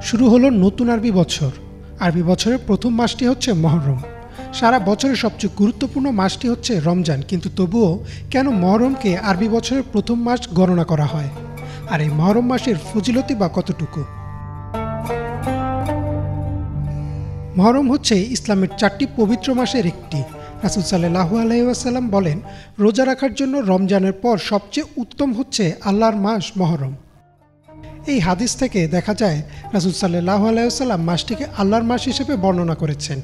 শুরু হলো নতুন আরবি বছর। আরবি বছরের প্রথম মাসটি হচ্ছে মহরম। সারা বছরের সবচেয়ে গুরুত্বপূর্ণ মাসটি হচ্ছে রমজান, কিন্তু তবুও কেন মহরমকে আরবি বছরের প্রথম মাস গণনা করা হয়? আর এই মহরম মাসের ফজিলতি বা কতটুকু? মহরম হচ্ছে ইসলামের 4টি পবিত্র মাসের একটি। রাসূল সাল্লাল্লাহু আলাইহি ওয়াসাল্লাম বলেন, রোজা রাখার জন্য রমজানের পর সবচেয়ে উত্তম হচ্ছে আল্লাহর মাস মহরম। এই হাদিস থেকে দেখা যায় রাসূল সাল্লাল্লাহু আলাইহি ওয়াসাল্লাম মাসটিকে আল্লাহর মাস হিসেবে বর্ণনা করেছেন।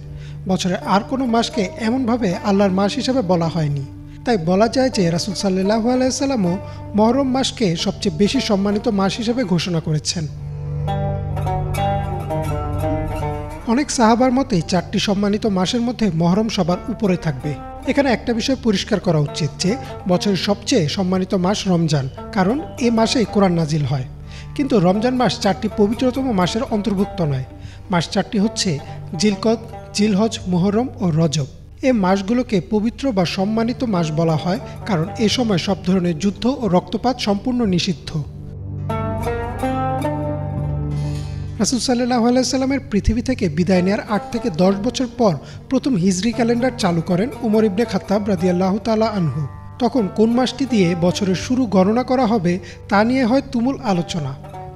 বছরের আর কোনো মাসকে এমনভাবে আল্লাহর মাস হিসেবে বলা হয়নি। তাই বলা যায় যে রাসূল সাল্লাল্লাহু আলাইহি ওয়াসাল্লামও মহরম মাসকে সবচেয়ে বেশি সম্মানিত মাস হিসেবে ঘোষণা করেছেন। অনেক সাহাবার মতে 4টি সম্মানিত মাসের মধ্যে মহরম সবার উপরে থাকবে। এখানে একটা বিষয় পরিষ্কার করা উচিত যে বছরের সবচেয়ে সম্মানিত মাস রমজান, কারণ এ মাসেই কোরআন নাজিল হয়। কিন্তু রমজান মাস 4টি পবিত্রতম মাসের অন্তর্ভুক্ত নয়। মাস 4টি হচ্ছে জিলকদ, জিলহজ, মুহররম ও রজব। এ মাসগুলোকে পবিত্র বা সম্মানিত মাস বলা হয় কারণ এ সময় সব ধরনের যুদ্ধ ও রক্তপাত সম্পূর্ণ নিষিদ্ধ। রাসূল সাল্লাল্লাহু আলাইহি ওয়াসাল্লামের পৃথিবী থেকে বিদায় নেওয়ার 8 থেকে 10 বছর পর প্রথম হিজরি ক্যালেন্ডার চালু করেন উমর ইবনে খাত্তাব রাদিয়াল্লাহু তাআলা আনহু। তখন কোন মাসটি দিয়ে বছরের শুরু গণনা করা হবে তা নিয়ে হয় তুমুল আলোচনা।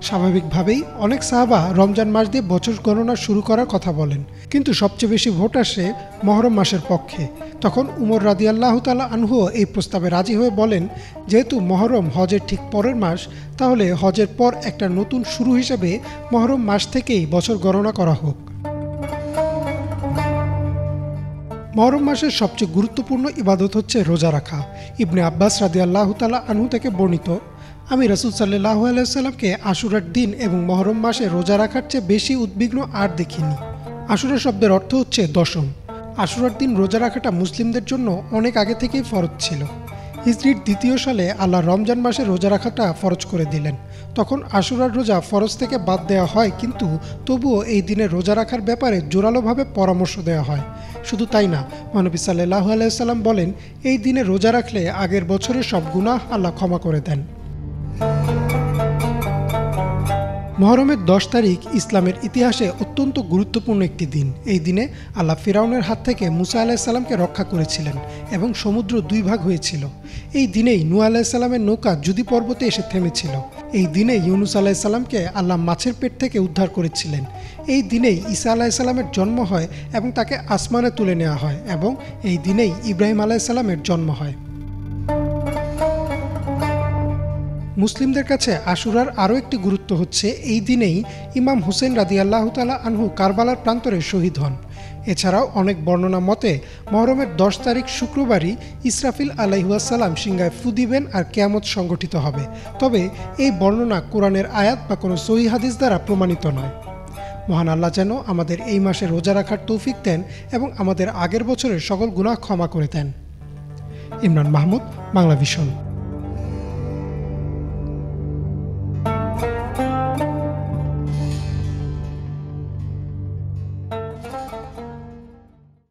স্বাভাবিকভাবেই অনেক সাহাবা রমজান মাস দিয়ে বছর গণনা শুরু করার কথা বলেন, কিন্তু সবচেয়ে বেশি ভোট আসে মহরম মাসের পক্ষে। তখন উমর রাদিয়াল্লাহু তাআলা আনহু এই প্রস্তাবে রাজি হয়ে বলেন, যেহেতু মহরম হজের ঠিক পরের মাস, তাহলে হজের পর একটা নতুন শুরু হিসেবে মহরম মাস থেকেই বছর গণনা করা হোক। মহরম মাসের সবচেয়ে গুরুত্বপূর্ণ ইবাদত হচ্ছে রোজা রাখা। ইবনে আব্বাস রাদিয়াল্লাহু তাআলা আনহু থেকে বর্ণিত, আমি রাসূল সাল্লাল্লাহু আলাইহি ওয়াসাল্লামকে আশুরার দিন এবং মহরম মাসে রোজা রাখার চেয়ে বেশি উদ্বিগ্ন আর দেখিনি। আশুরা শব্দের অর্থ হচ্ছে দশম। আশুরার দিন রোজা রাখাটা মুসলিমদের জন্য অনেক আগে থেকেই ফরজ ছিল। হিজরির 2য় সালে আল্লাহ রমজান মাসে রোজা রাখাটা ফরজ করে দিলেন। তখন আশুরার রোজা ফরজ থেকে বাদ দেওয়া হয়, কিন্তু তবুও এই দিনে রোজা রাখার ব্যাপারে জোরালোভাবে পরামর্শ দেওয়া হয়। শুধু তাই না, মহানবী সাল্লাল্লাহু আলাইহি ওয়াসাল্লাম বলেন, এই দিনে রোজা রাখলে আগের বছরের সব গুনাহ আল্লাহ ক্ষমা করে দেন। মহরমের 10 তারিখ ইসলামের ইতিহাসে অত্যন্ত গুরুত্বপূর্ণ একটি দিন। এই দিনে আল্লাহ ফিরাউনের হাত থেকে মুসা আলাইহিস সালামকে রক্ষা করেছিলেন এবং সমুদ্র 2 ভাগ হয়েছিল। এই দিনেই নূহ আলাইহিস সালামের নৌকা জুদি পর্বতে এসে থেমেছিল। এই দিনে ইউনুস আলাইহিস সালামকে আল্লাহ মাছের পেট থেকে উদ্ধার করেছিলেন। এই দিনেই ঈসা আলাইহিস সালামের জন্ম হয় এবং তাকে আসমানে তুলে নেওয়া হয়, এবং এই দিনেই ইব্রাহিম আলাইহিস সালামের জন্ম হয়। মুসলিমদের কাছে আশুরার আরও একটি গুরুত্ব হচ্ছে এই দিনেই ইমাম হুসেন রাদিয়াল্লাহু তাআলা আনহু কারবালার প্রান্তরে শহীদ হন। এছাড়াও অনেক বর্ণনা মতে মহরমের 10 তারিখ শুক্রবারই ইসরাফিল আলাইহিস সালাম সিংহায় ফু দিবেন আর কিয়ামত সংগঠিত হবে। তবে এই বর্ণনা কোরআনের আয়াত বা কোনো সহিহ হাদিস দ্বারা প্রমাণিত নয়। মহান আল্লাহ যেন আমাদের এই মাসে রোজা রাখার তৌফিক দেন এবং আমাদের আগের বছরের সকল গুনাহ ক্ষমা করে দেন। ইমরান মাহমুদ, বাংলা ভিশন।